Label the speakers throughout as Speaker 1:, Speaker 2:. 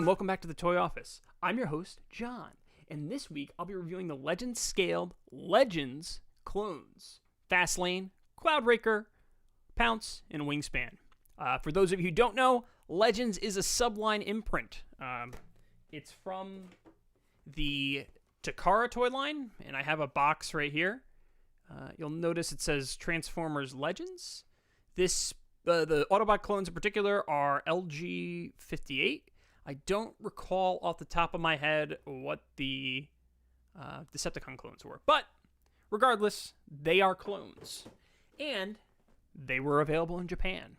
Speaker 1: and welcome back to the Toy Office. I'm your host, John, and this week I'll be reviewing the Legends Scaled Legends clones, Fastlane, Cloudraker, Pounce, and Wingspan. For those of you who don't know, Legends is a subline imprint. It's from the Takara toy line, and I have a box right here. You'll notice it says Transformers Legends. The Autobot clones in particular are LG58. I don't recall off the top of my head what the Decepticon clones were. But regardless, they are clones. And they were available in Japan.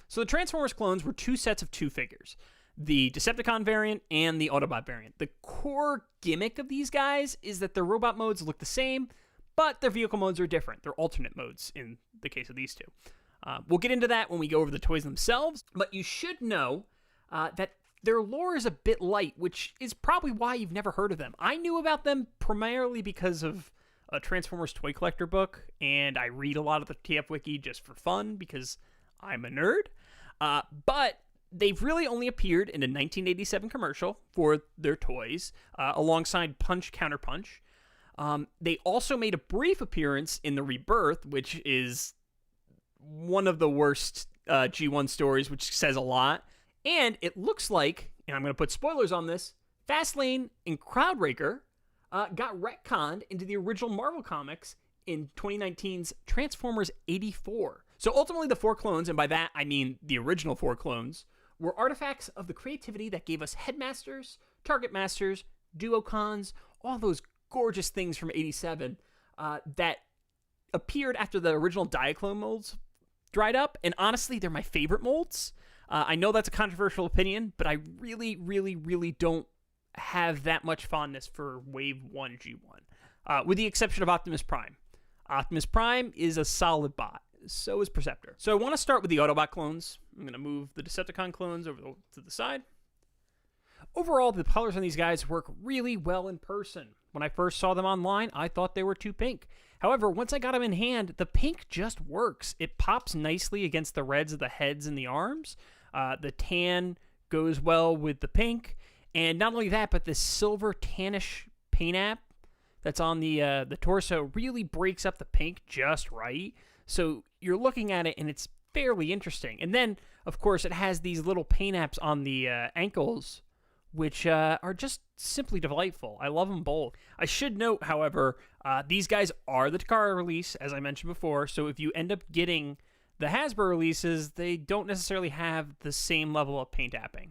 Speaker 1: So the Transformers clones were two sets of two figures. The Decepticon variant and the Autobot variant. The core gimmick of these guys is that their robot modes look the same, but their vehicle modes are different. They're alternate modes in the case of these two. We'll get into that when we go over the toys themselves, but you should know that their lore is a bit light, which is probably why you've never heard of them. I knew about them primarily because of a Transformers toy collector book, and I read a lot of the TF Wiki just for fun because I'm a nerd. But they've really only appeared in a 1987 commercial for their toys, alongside Punch Counter Punch. They also made a brief appearance in the Rebirth, which is one of the worst G1 stories, which says a lot. And it looks like, and I'm going to put spoilers on this, Fastlane and Cloudraker got retconned into the original Marvel Comics in 2019's Transformers 84. So ultimately the four clones, and by that I mean the original four clones, were artifacts of the creativity that gave us Headmasters, Target Masters, Duocons, all those gorgeous things from 87 that appeared after the original Diaclone molds dried up, and honestly, they're my favorite molds. I know that's a controversial opinion, but I really, really, really don't have that much fondness for Wave 1 G1, with the exception of Optimus Prime. Optimus Prime is a solid bot. So is Perceptor. So I want to start with the Autobot clones. I'm going to move the Decepticon clones over to the side. Overall, the colors on these guys work really well in person. When I first saw them online, I thought they were too pink. However, once I got them in hand, the pink just works. It pops nicely against the reds of the heads and the arms. The tan goes well with the pink. And not only that, but the silver tannish paint app that's on the torso really breaks up the pink just right. So you're looking at it and it's fairly interesting. And then, of course, it has these little paint apps on the ankles, which are just simply delightful. I love them both. I should note, however, these guys are the Takara release, as I mentioned before, so if you end up getting the Hasbro releases, they don't necessarily have the same level of paint apping,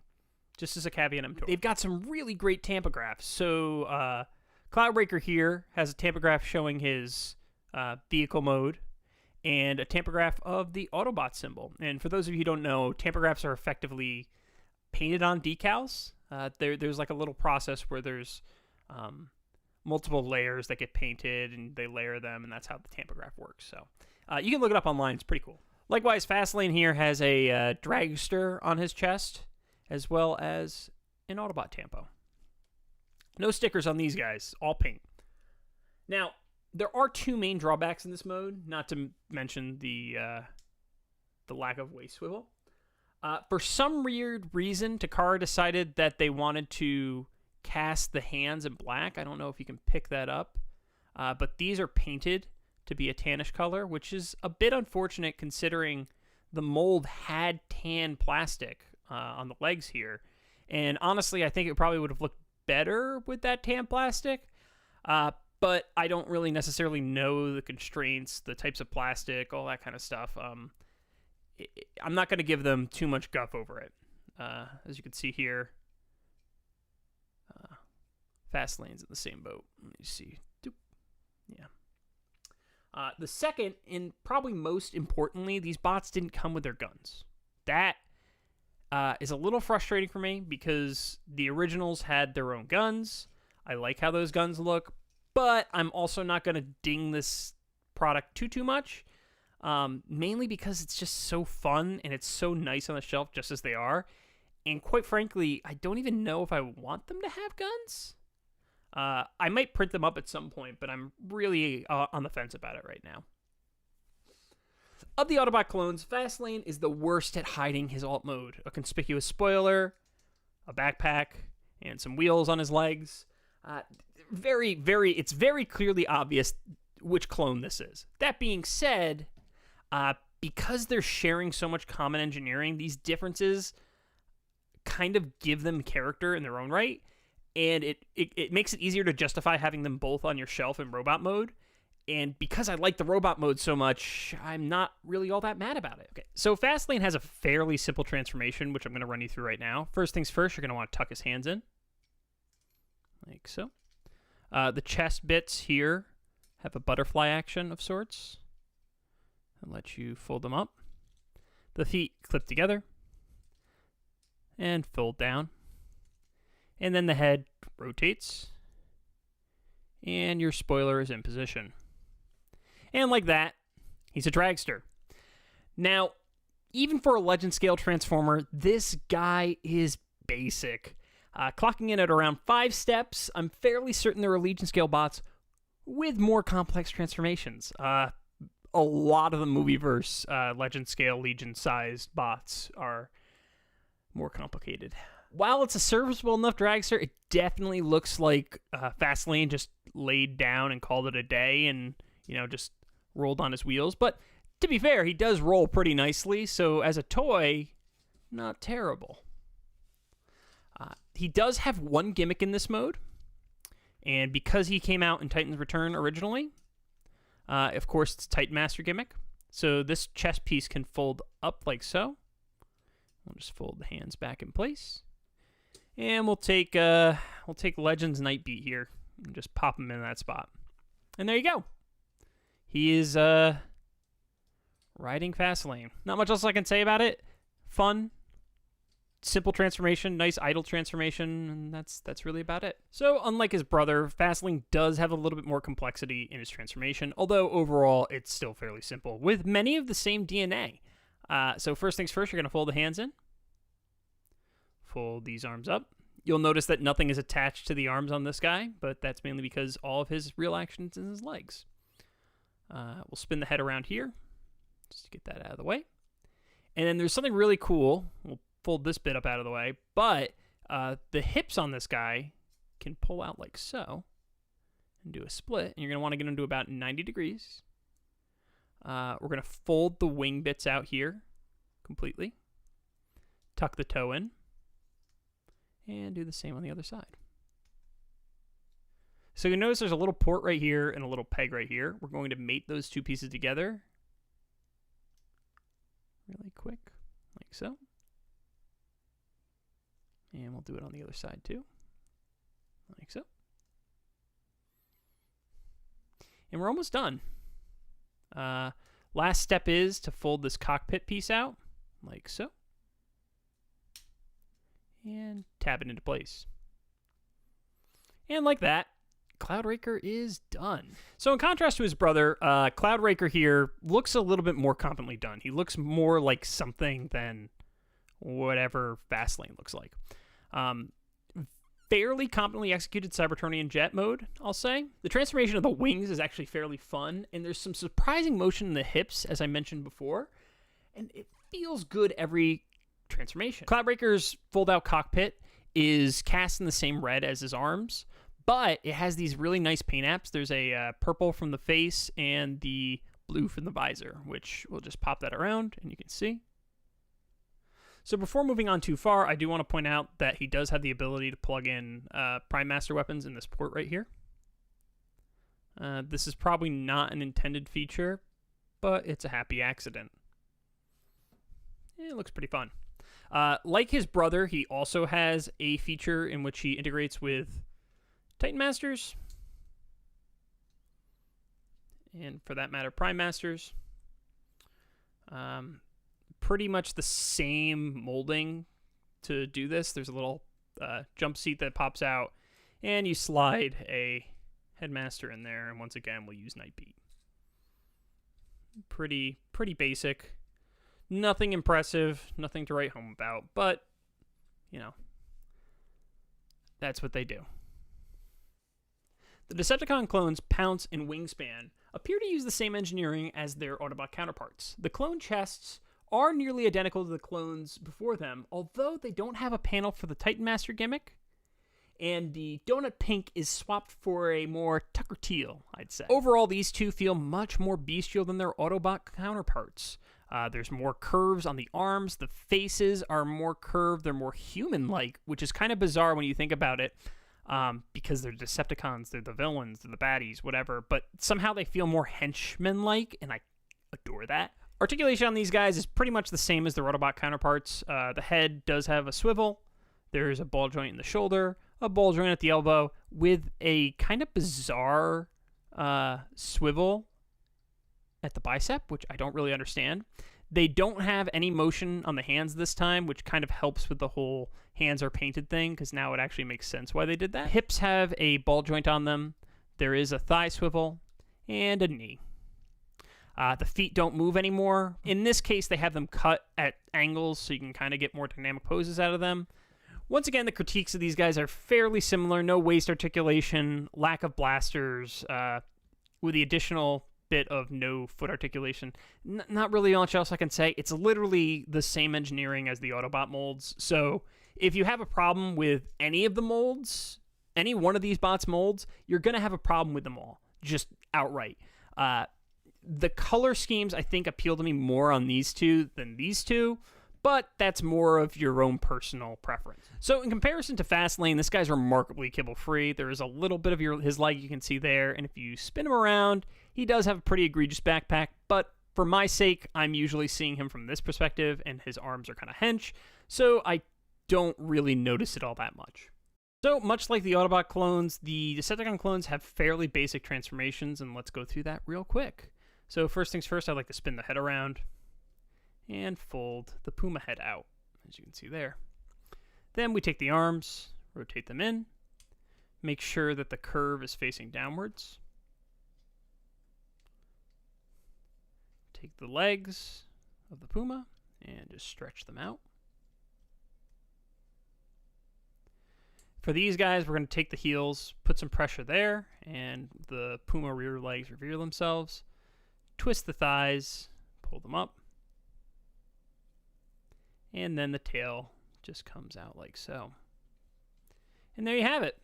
Speaker 1: just as a caveat emptor. They've got some really great tampagraphs. So Cloudraker here has a tampagraph showing his vehicle mode, and a tampagraph of the Autobot symbol. And for those of you who don't know, tampagraphs are effectively painted on decals. There's like a little process where there's multiple layers that get painted and they layer them, and that's how the tampagraph works. So you can look it up online. It's pretty cool. Likewise, Fastlane here has a dragster on his chest, as well as an Autobot tampo. No stickers on these guys, all paint. Now, there are two main drawbacks in this mode, not to mention the lack of waist swivel. For some weird reason, Takara decided that they wanted to cast the hands in black. I don't know if you can pick that up. But these are painted to be a tannish color, which is a bit unfortunate considering the mold had tan plastic on the legs here. And honestly, I think it probably would have looked better with that tan plastic. But I don't really necessarily know the constraints, the types of plastic, all that kind of stuff. I'm not going to give them too much guff over it. As you can see here, Fastlane's in the same boat. Let me see. Doop. Yeah. The second, and probably most importantly, these bots didn't come with their guns. That is a little frustrating for me because the originals had their own guns. I like how those guns look, but I'm also not going to ding this product too much. Mainly because it's just so fun and it's so nice on the shelf just as they are. And quite frankly, I don't even know if I want them to have guns. I might print them up at some point, but I'm really on the fence about it right now. Of the Autobot clones, Fastlane is the worst at hiding his alt mode. A conspicuous spoiler, a backpack, and some wheels on his legs. It's very clearly obvious which clone this is. That being said, because they're sharing so much common engineering, these differences kind of give them character in their own right, and it makes it easier to justify having them both on your shelf in robot mode. And because I like the robot mode so much, I'm not really all that mad about it. Okay, so Fastlane has a fairly simple transformation, which I'm going to run you through right now. First things first, you're going to want to tuck his hands in, like so. The chest bits here have a butterfly action of sorts. I'll let you fold them up. The feet clip together and fold down. And then the head rotates. And your spoiler is in position. And like that, he's a dragster. Now, even for a legend scale transformer, this guy is basic. Clocking in at around 5 steps, I'm fairly certain there are Legion scale bots with more complex transformations. A lot of the movieverse legend scale Legion sized bots are more complicated. While it's a serviceable enough dragster, it definitely looks like Fastlane just laid down and called it a day and, just rolled on his wheels. But to be fair, he does roll pretty nicely, so as a toy, not terrible. He does have one gimmick in this mode, and because he came out in Titan's Return originally, of course, it's Titan Master gimmick. So this chest piece can fold up like so. We'll just fold the hands back in place. And we'll take Legends Nightbeat here and just pop him in that spot. And there you go. He is riding Fastlane. Not much else I can say about it. Fun, simple transformation, nice idle transformation, and that's really about it. So unlike his brother, Fastlane does have a little bit more complexity in his transformation, although overall it's still fairly simple, with many of the same DNA. So first things first, you're going to fold the hands in. Fold these arms up. You'll notice that nothing is attached to the arms on this guy, but that's mainly because all of his real action's in his legs. We'll spin the head around here, just to get that out of the way. And then there's something really cool. We'll fold this bit up out of the way, but the hips on this guy can pull out like so and do a split, and you're going to want to get them to about 90 degrees. We're going to fold the wing bits out here completely, tuck the toe in, and do the same on the other side. So you notice there's a little port right here and a little peg right here. We're going to mate those two pieces together really quick, like so. And we'll do it on the other side too, like so. And we're almost done. Last step is to fold this cockpit piece out, like so. And tab it into place. And like that, Cloudraker is done. So in contrast to his brother, Cloudraker here looks a little bit more competently done. He looks more like something than whatever Fastlane looks like. Fairly competently executed Cybertronian jet mode, I'll say. The transformation of the wings is actually fairly fun, and there's some surprising motion in the hips, as I mentioned before, and it feels good every transformation. Cloudbreaker's fold-out cockpit is cast in the same red as his arms, but it has these really nice paint apps. There's a purple from the face and the blue from the visor, which we'll just pop that around, and you can see. So before moving on too far, I do want to point out that he does have the ability to plug in Prime Master weapons in this port right here. This is probably not an intended feature, but it's a happy accident. It looks pretty fun. Like his brother, he also has a feature in which he integrates with Titan Masters, and for that matter, Prime Masters. Pretty much the same molding to do this. There's a little jump seat that pops out, and you slide a Headmaster in there, and once again, we'll use Nightbeat. Pretty basic. Nothing impressive, nothing to write home about, but, that's what they do. The Decepticon clones Pounce and Wingspan appear to use the same engineering as their Autobot counterparts. The clone chests are nearly identical to the clones before them, although they don't have a panel for the Titan Master gimmick, and the donut pink is swapped for a more Tucker teal, I'd say. Overall, these two feel much more bestial than their Autobot counterparts. There's more curves on the arms, the faces are more curved, they're more human-like, which is kind of bizarre when you think about it, because they're Decepticons, they're the villains, they're the baddies, whatever, but somehow they feel more henchman-like, and I adore that. Articulation on these guys is pretty much the same as their Autobot counterparts. The head does have a swivel, there's a ball joint in the shoulder, a ball joint at the elbow, with a kind of bizarre swivel at the bicep, which I don't really understand. They don't have any motion on the hands this time, which kind of helps with the whole hands are painted thing, because now it actually makes sense why they did that. Hips have a ball joint on them. There is a thigh swivel and a knee. The feet don't move anymore. In this case, they have them cut at angles, so you can kind of get more dynamic poses out of them. Once again, the critiques of these guys are fairly similar. No waist articulation, lack of blasters, with the additional bit of no foot articulation. Not really much else I can say. It's literally the same engineering as the Autobot molds. So if you have a problem with any of the molds, any one of these bots molds, you're going to have a problem with them all, just outright. The color schemes, I think, appeal to me more on these two than these two, but that's more of your own personal preference. So in comparison to Fastlane, this guy's remarkably kibble-free. There is a little bit of his leg you can see there, and if you spin him around, he does have a pretty egregious backpack, but for my sake, I'm usually seeing him from this perspective, and his arms are kind of hench, so I don't really notice it all that much. So, much like the Autobot clones, the Decepticon clones have fairly basic transformations, and let's go through that real quick. So first things first, I'd like to spin the head around and fold the Puma head out, as you can see there. Then we take the arms, rotate them in, make sure that the curve is facing downwards. Take the legs of the Puma and just stretch them out. For these guys, we're going to take the heels, put some pressure there, and the Puma rear legs reveal themselves. Twist the thighs, pull them up, and then the tail just comes out like so. And there you have it.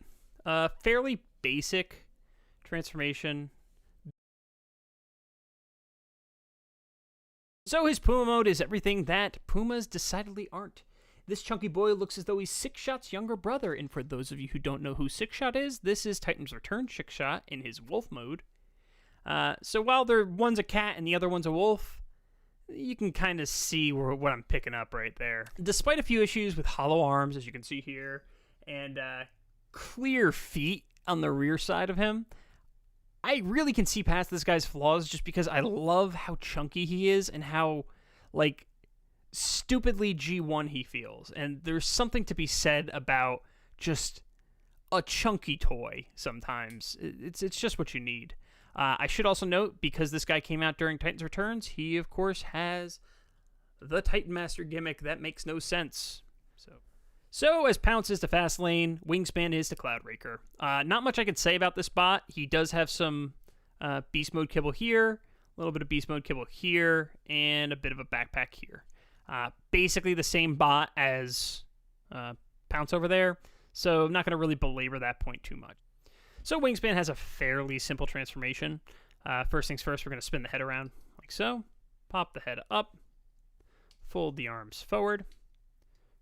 Speaker 1: Fairly basic transformation. So his Puma mode is everything that Pumas decidedly aren't. This chunky boy looks as though he's Six-Shot's younger brother, and for those of you who don't know who Six-Shot is, this is Titan's Return Six-Shot in his wolf mode. So while one's a cat and the other one's a wolf, you can kind of see what I'm picking up right there. Despite a few issues with hollow arms, as you can see here, and clear feet on the rear side of him, I really can see past this guy's flaws just because I love how chunky he is and how, like, stupidly G1 he feels. And there's something to be said about just a chunky toy sometimes. It's just what you need. I should also note, because this guy came out during Titan's Returns, he, of course, has the Titan Master gimmick that makes no sense. So as Pounce is to Fastlane, Wingspan is to Cloudraker. Not much I could say about this bot. He does have some Beast Mode kibble here, a little bit of Beast Mode kibble here, and a bit of a backpack here. Basically the same bot as Pounce over there, so I'm not going to really belabor that point too much. So Wingspan has a fairly simple transformation. First things first, we're going to spin the head around like so. Pop the head up. Fold the arms forward.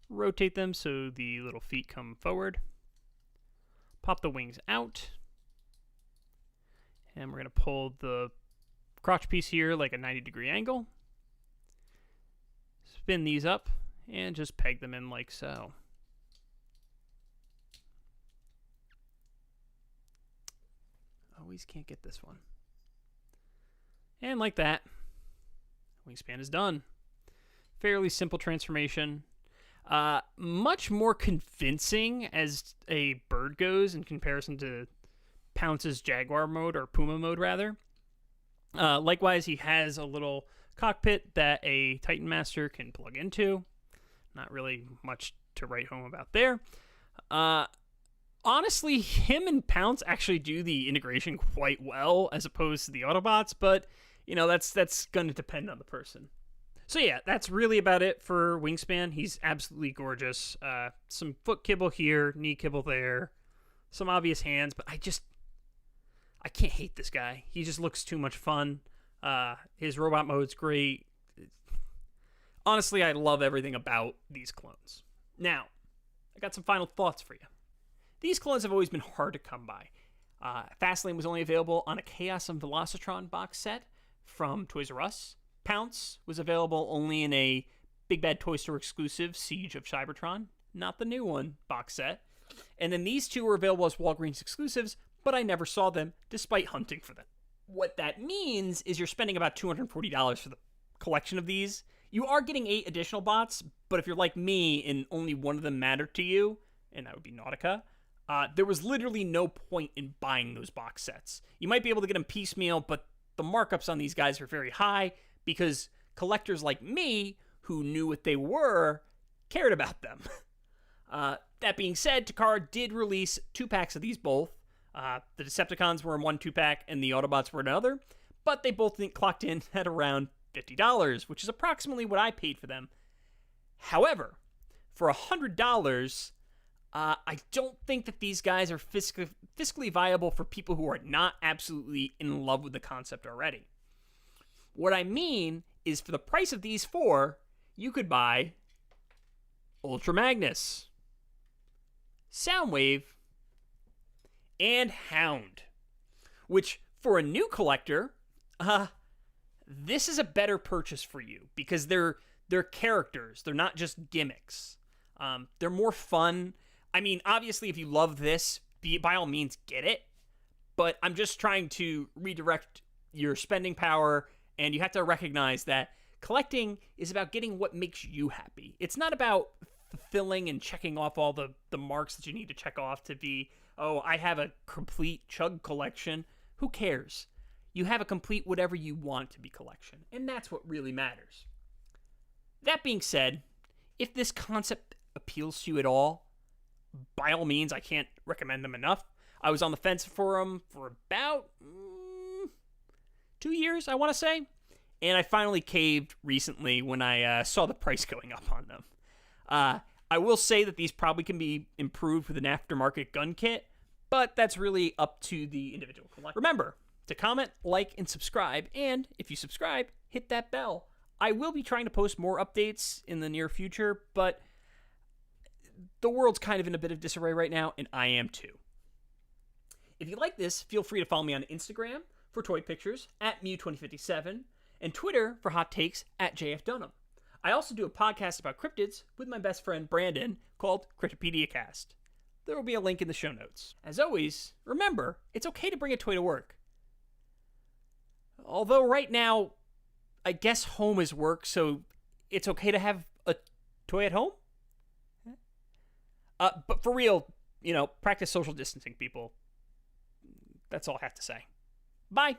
Speaker 1: Rotate them so the little feet come forward. Pop the wings out. And we're going to pull the crotch piece here like a 90-degree angle. Spin these up and just peg them in like so. Always can't get this one. And like that, Wingspan is done. Fairly simple transformation. Much more convincing as a bird goes in comparison to Pounce's Jaguar mode, or Puma mode rather. Likewise, he has a little cockpit that a Titan Master can plug into. Not really much to write home about there. Honestly, him and Pounce actually do the integration quite well as opposed to the Autobots, but, you know, that's going to depend on the person. So yeah, that's really about it for Wingspan. He's absolutely gorgeous. Some foot kibble here, knee kibble there, some obvious hands, but I can't hate this guy. He just looks too much fun. His robot mode's great. Honestly, I love everything about these clones. Now, I got some final thoughts for you. These clones have always been hard to come by. Fastlane was only available on a Chaos and Velocitron box set from Toys R Us. Pounce was available only in a Big Bad Toy Store exclusive Siege of Cybertron, not the new one, box set. And then these two were available as Walgreens exclusives, but I never saw them despite hunting for them. What that means is you're spending about $240 for the collection of these. You are getting 8 additional bots, but if you're like me and only one of them mattered to you, and that would be Nautica, there was literally no point in buying those box sets. You might be able to get them piecemeal, but the markups on these guys are very high because collectors like me, who knew what they were, cared about them. That being said, Takara did release 2 packs of these both. The Decepticons were in one 2-pack and the Autobots were another, but they both clocked in at around $50, which is approximately what I paid for them. However, for $100, I don't think that these guys are fiscally viable for people who are not absolutely in love with the concept already. What I mean is for the price of these 4, you could buy Ultra Magnus, Soundwave, and Hound, which for a new collector, this is a better purchase for you because they're characters. They're not just gimmicks. They're more fun. I mean, obviously, if you love this, by all means, get it. But I'm just trying to redirect your spending power, and you have to recognize that collecting is about getting what makes you happy. It's not about fulfilling and checking off all the marks that you need to check off to be, oh, I have a complete Chug collection. Who cares? You have a complete whatever you want to be collection, and that's what really matters. That being said, if this concept appeals to you at all, by all means, I can't recommend them enough. I was on the fence for them for about 2 years, I want to say, and I finally caved recently when I saw the price going up on them. I will say that these probably can be improved with an aftermarket gun kit, but that's really up to the individual collector. Remember to comment, like, and subscribe, and if you subscribe, hit that bell. I will be trying to post more updates in the near future, but the world's kind of in a bit of disarray right now, and I am too. If you like this, feel free to follow me on Instagram for toy pictures at Mew2057 and Twitter for hot takes at JF Dunham. I also do a podcast about cryptids with my best friend Brandon called CryptopediaCast. There will be a link in the show notes. As always, remember, it's okay to bring a toy to work. Although right now, I guess home is work, so it's okay to have a toy at home? But for real, practice social distancing, people. That's all I have to say. Bye.